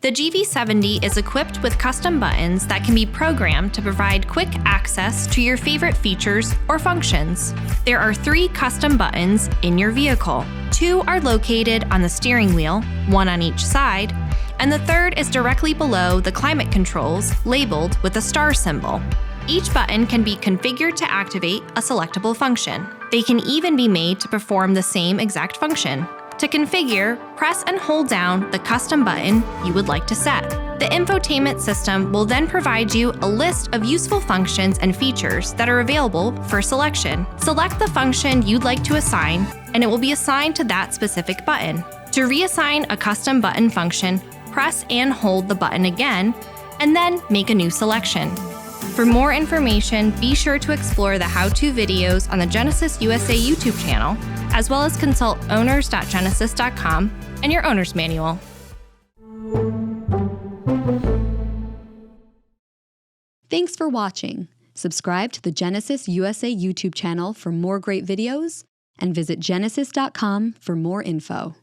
The GV70 is equipped with custom buttons that can be programmed to provide quick access to your favorite features or functions. There are 3 custom buttons in your vehicle. 2 are located on the steering wheel, 1 on each side, and the 3rd is directly below the climate controls labeled with a star symbol. Each button can be configured to activate a selectable function. They can even be made to perform the same exact function. To configure, press and hold down the custom button you would like to set. The infotainment system will then provide you a list of useful functions and features that are available for selection. Select the function you'd like to assign, and it will be assigned to that specific button. To reassign a custom button function, press and hold the button again, and then make a new selection. For more information, be sure to explore the how-to videos on the Genesis USA YouTube channel, as well as consult owners.genesis.com and your owner's manual. Thanks for watching. Subscribe to the Genesis USA YouTube channel for more great videos, and visit genesis.com for more info.